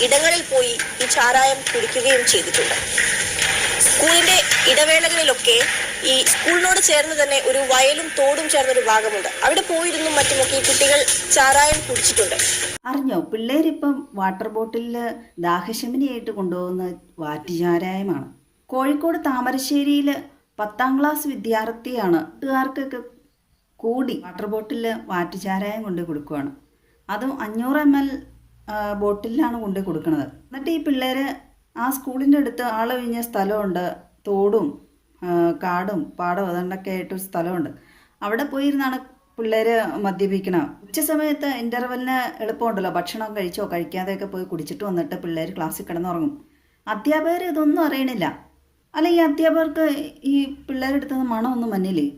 ഇടങ്ങളിൽ പോയി ഈ ചാരായം കുടിക്കുകയും ചെയ്തിട്ടുണ്ട്. സ്കൂളിന്റെ ഇടവേളകളിലൊക്കെ ഈ സ്കൂളിനോട് ചേർന്ന് തന്നെ ഒരു വയലും തോടും ചേർന്നൊരു ഭാഗമുണ്ട്. അവിടെ പോയിരുന്നും മറ്റുമൊക്കെ ഈ കുട്ടികൾ ചാരായം കുടിച്ചിട്ടുണ്ട്. അറിഞ്ഞോ, പിള്ളേരിപ്പം വാട്ടർ ബോട്ടിലിൽ ദാഹശമനിയായിട്ട് കൊണ്ടുപോകുന്ന വാറ്റുചാരായമാണ്. കോഴിക്കോട് താമരശ്ശേരിയിൽ 10ാം ക്ലാസ് വിദ്യാർത്ഥിയാണ് കൂട്ടുകാർക്കൊക്കെ കൂടി വാട്ടർ ബോട്ടിലിൽ വാറ്റുചാരായം കൊണ്ട് കൊടുക്കുകയാണ്. അതും 500 ml ബോട്ടിലാണ് കൊണ്ട് കൊടുക്കുന്നത്. എന്നിട്ട് ഈ പിള്ളേർ ആ സ്കൂളിൻ്റെ അടുത്ത് ആളൊഴിഞ്ഞ സ്ഥലമുണ്ട്, തോടും കാടും പാടവും അതുകൊണ്ടൊക്കെ ആയിട്ടൊരു സ്ഥലമുണ്ട്. അവിടെ പോയിരുന്നാണ് പിള്ളേർ മദ്യപിക്കണം. ഉച്ച സമയത്ത് ഇൻ്റർവെല്ലിന് എളുപ്പമുണ്ടല്ലോ, ഭക്ഷണം കഴിച്ചോ കഴിക്കാതെയൊക്കെ പോയി കുടിച്ചിട്ട് വന്നിട്ട് പിള്ളേർ ക്ലാസ്സിൽ കിടന്നുറങ്ങും. അധ്യാപകർ ഇതൊന്നും അറിയണില്ല. അല്ല, ഈ അധ്യാപകർക്ക് ഈ പിള്ളേരെടുത്തുനിന്ന് മണമൊന്നും മഞ്ഞില്ലേ?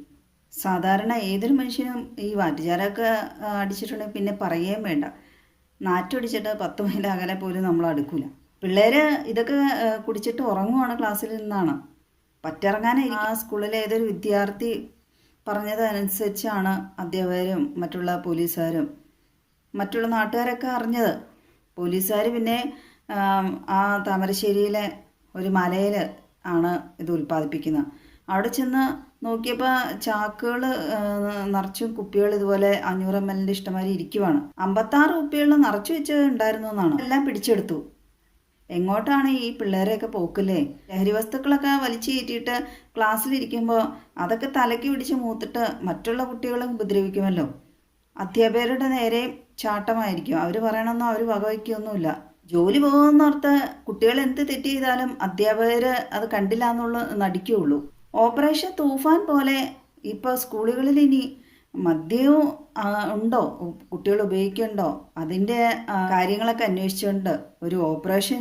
സാധാരണ ഏതൊരു മനുഷ്യനും ഈ വാറ്റുചാരമൊക്കെ അടിച്ചിട്ടുണ്ടെങ്കിൽ പിന്നെ പറയുകയും വേണ്ട. നാറ്റൊടിച്ചിട്ട് 10 മൈൽ അകലെ പോലും നമ്മൾ അടുക്കില്ല. പിള്ളേർ ഇതൊക്കെ കുടിച്ചിട്ട് ഉറങ്ങുവാണ് ക്ലാസ്സിൽ നിന്നാണ്. പറ്റിറങ്ങാനായിരിക്കും. ആ സ്കൂളിലെ ഏതൊരു വിദ്യാർത്ഥി പറഞ്ഞതനുസരിച്ചാണ് അധ്യാപകരും മറ്റുള്ള പോലീസുകാരും മറ്റുള്ള നാട്ടുകാരൊക്കെ അറിഞ്ഞത്. പോലീസുകാർ പിന്നെ ആ താമരശ്ശേരിയിലെ ഒരു മലയിൽ ആണ് ഇത് ഉൽപ്പാദിപ്പിക്കുന്നത്. അവിടെ ചെന്ന് നോക്കിയപ്പോൾ ചാക്കുകൾ നിറച്ചും കുപ്പികൾ ഇതുപോലെ 500 ml ഇഷ്ടമാതിരി ഇരിക്കുവാണ്. 56 കുപ്പികൾ നിറച്ചു വെച്ച് ഉണ്ടായിരുന്നു എന്നാണ്. എല്ലാം പിടിച്ചെടുത്തു. എങ്ങോട്ടാണ് ഈ പിള്ളേരെയൊക്കെ പോക്കില്ലേ? ലഹരി വസ്തുക്കളൊക്കെ വലിച്ചു കയറ്റിയിട്ട് ക്ലാസ്സിലിരിക്കുമ്പോൾ അതൊക്കെ തലയ്ക്ക് പിടിച്ച് മൂത്തിട്ട് മറ്റുള്ള കുട്ടികളെ ഉപദ്രവിക്കുമല്ലോ. അധ്യാപകരുടെ നേരെ ചാട്ടമായിരിക്കും. അവർ പറയണമെന്നോ അവർ വകവയ്ക്കൊന്നുമില്ല. ജോലി പോകുന്നോർത്ത് കുട്ടികൾ എന്ത് തെറ്റ് ചെയ്താലും അധ്യാപകർ അത് കണ്ടില്ല എന്നുള്ള നടിക്കുകയുള്ളൂ. ഓപ്പറേഷൻ തൂഫാൻ പോലെ ഇപ്പോൾ സ്കൂളുകളിൽ ഇനി മദ്യവും ഉണ്ടോ, കുട്ടികൾ ഉപയോഗിക്കുന്നുണ്ടോ, അതിൻ്റെ കാര്യങ്ങളൊക്കെ അന്വേഷിച്ചുകൊണ്ട് ഒരു ഓപ്പറേഷൻ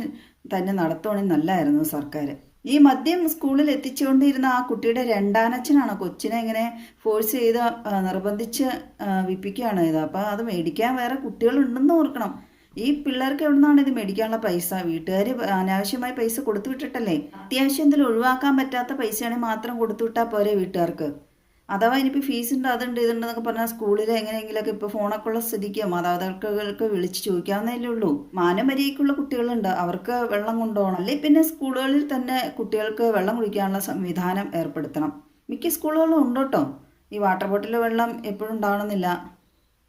തന്നെ നടത്തുകയാണെങ്കിൽ നല്ലതായിരുന്നു സർക്കാർ. ഈ മദ്യം സ്കൂളിൽ എത്തിച്ചുകൊണ്ടിരുന്ന ആ കുട്ടിയുടെ രണ്ടാനച്ഛനാണ് കൊച്ചിനെ ഇങ്ങനെ ഫോഴ്സ് ചെയ്ത് നിർബന്ധിച്ച് വിപ്പിക്കുകയാണ് ഇത്. അപ്പോൾ അത് മേടിക്കാൻ വേറെ കുട്ടികളുണ്ടെന്ന് ഓർക്കണം. ഈ പിള്ളേർക്ക് എവിടെ നിന്നാണ് ഇത് മേടിക്കാനുള്ള പൈസ? വീട്ടുകാർ അനാവശ്യമായി പൈസ കൊടുത്തു വിട്ടിട്ടല്ലേ. അത്യാവശ്യം എന്തെങ്കിലും ഒഴിവാക്കാൻ പറ്റാത്ത പൈസയാണെങ്കിൽ മാത്രം കൊടുത്തു വിട്ടാൽ പോരെ വീട്ടുകാർക്ക്. അഥവാ ഇനിയിപ്പോൾ ഫീസ് ഉണ്ട്, അതുണ്ട്, ഇതുണ്ടെന്നൊക്കെ പറഞ്ഞാൽ സ്കൂളിൽ എങ്ങനെയെങ്കിലുമൊക്കെ ഇപ്പോൾ ഫോണൊക്കെ ഉള്ള സ്ഥിതിക്ക് മാതാപിതാക്കൾക്ക് വിളിച്ച് ചോദിക്കാവുന്നതല്ലേ ഉള്ളൂ. മാനമര്യാദയ്ക്കുള്ള കുട്ടികളുണ്ട്, അവർക്ക് വെള്ളം കൊണ്ടുപോകണം. അല്ലെങ്കിൽ പിന്നെ സ്കൂളുകളിൽ തന്നെ കുട്ടികൾക്ക് വെള്ളം കുടിക്കാനുള്ള സംവിധാനം ഏർപ്പെടുത്തണം. മിക്ക സ്കൂളുകളിലും ഉണ്ട് കേട്ടോ. ഈ വാട്ടർ ബോട്ടിൽ വെള്ളം എപ്പോഴും ഉണ്ടാവണമെന്നില്ല,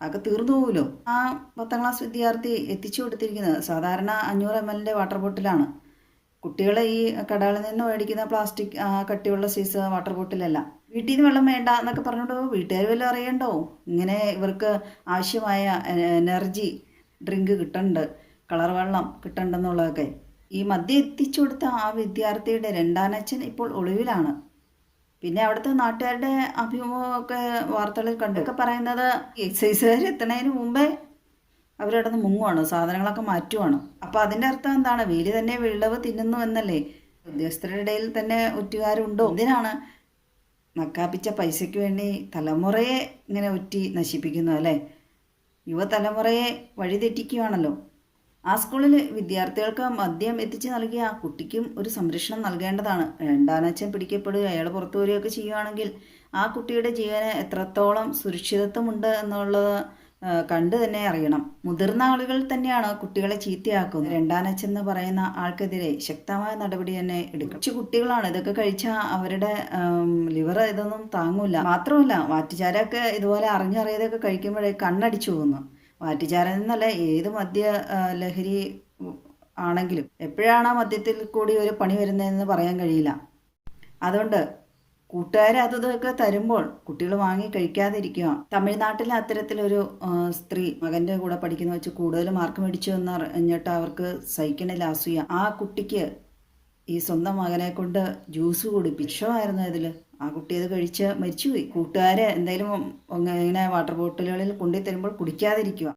അതൊക്കെ തീർന്നു പോകുമല്ലോ. ആ 10ാം ക്ലാസ് വിദ്യാർത്ഥി എത്തിച്ചു കൊടുത്തിരിക്കുന്നത് സാധാരണ 500 ml വാട്ടർ ബോട്ടിലാണ്. കുട്ടികളെ ഈ കടകളിൽ നിന്ന് മേടിക്കുന്ന പ്ലാസ്റ്റിക് കട്ടിയുള്ള സൈസ് വാട്ടർ ബോട്ടിലല്ല. വീട്ടിൽ നിന്ന് വെള്ളം വേണ്ട എന്നൊക്കെ പറഞ്ഞിട്ടോ വീട്ടുകാർ വല്ലതും അറിയണ്ടോ? ഇങ്ങനെ ഇവർക്ക് ആവശ്യമായ എനർജി ഡ്രിങ്ക് കിട്ടുന്നുണ്ട്, കളർ വെള്ളം കിട്ടുന്നുണ്ടെന്നുള്ളതൊക്കെ. ഈ മദ്യം എത്തിച്ചു കൊടുത്ത ആ വിദ്യാർത്ഥിയുടെ രണ്ടാനച്ഛൻ ഇപ്പോൾ ഒളിവിലാണ്. പിന്നെ അവിടുത്തെ നാട്ടുകാരുടെ അഭിമുഖമൊക്കെ വാർത്തകളിൽ കണ്ടൊക്കെ പറയുന്നത് എക്സൈസുകാർ എത്തുന്നതിന് മുമ്പേ അവരവിടെ നിന്ന് മുങ്ങുവാണ്, സാധനങ്ങളൊക്കെ മാറ്റുവാണ്. അപ്പോൾ അതിൻ്റെ അർത്ഥം എന്താണ്? വേലി തന്നെ വിളവ് തിന്നുന്നു എന്നല്ലേ? ഉദ്യോഗസ്ഥരുടെ ഇടയിൽ തന്നെ ഒറ്റുകാരുണ്ടോ? എന്തിനാണ് നക്കാപ്പിച്ച പൈസയ്ക്ക് വേണ്ടി തലമുറയെ ഇങ്ങനെ ഒറ്റി നശിപ്പിക്കുന്നു അല്ലേ? യുവതലമുറയെ വഴിതെറ്റിക്കുകയാണല്ലോ. ആ സ്കൂളിൽ വിദ്യാർത്ഥികൾക്ക് മദ്യം എത്തിച്ച് നൽകിയ ആ കുട്ടിക്കും ഒരു സംരക്ഷണം നൽകേണ്ടതാണ്. രണ്ടാനച്ഛൻ പിടിക്കപ്പെടുകയോ അയാൾ പുറത്തു വരികയൊക്കെ ചെയ്യുകയാണെങ്കിൽ ആ കുട്ടിയുടെ ജീവന് എത്രത്തോളം സുരക്ഷിതത്വമുണ്ട് എന്നുള്ളത് കണ്ടു തന്നെ അറിയണം. മുതിർന്ന ആളുകൾ തന്നെയാണ് കുട്ടികളെ ചീത്തയാക്കുന്നത്. രണ്ടാനച്ഛൻ എന്ന് പറയുന്ന ആൾക്കെതിരെ ശക്തമായ നടപടി തന്നെ എടുക്കും. കുറച്ച് കുട്ടികളാണ് ഇതൊക്കെ കഴിച്ചാൽ അവരുടെ ലിവർ ഇതൊന്നും താങ്ങൂല. മാത്രമല്ല വാറ്റുചാരമൊക്കെ ഇതുപോലെ അറിഞ്ഞറിയതൊക്കെ കഴിക്കുമ്പോഴേ കണ്ണടിച്ചു പോകുന്നു. വാറ്റുചാരം എന്നല്ല, ഏത് മദ്യ ലഹരി ആണെങ്കിലും എപ്പോഴാണ് ആ മദ്യത്തിൽ കൂടി ഒരു പണി വരുന്നതെന്ന് പറയാൻ കഴിയില്ല. അതുകൊണ്ട് കൂട്ടുകാർ അതൊക്കെ തരുമ്പോൾ കുട്ടികൾ വാങ്ങി കഴിക്കാതിരിക്കുക. തമിഴ്നാട്ടിലെ അത്തരത്തിലൊരു സ്ത്രീ മകൻ്റെ കൂടെ പഠിക്കുന്ന വെച്ച് കൂടുതൽ മാർക്ക് മേടിച്ചു എന്ന് അറിഞ്ഞിട്ട് അവർക്ക് സഹിക്കണില്ല, അസൂയ. ആ കുട്ടിക്ക് ഈ സ്വന്തം മകനെ കൊണ്ട് ജ്യൂസ് കുടിപ്പിച്ചമായിരുന്നു ഇതിൽ. ആ കുട്ടി അത് കഴിച്ച് മരിച്ചുപോയി. കൂട്ടുകാർ എന്തായാലും ഇങ്ങനെ വാട്ടർ ബോട്ടിലുകളിൽ കൊണ്ടുതരുമ്പോൾ കുടിക്കാതിരിക്കുക.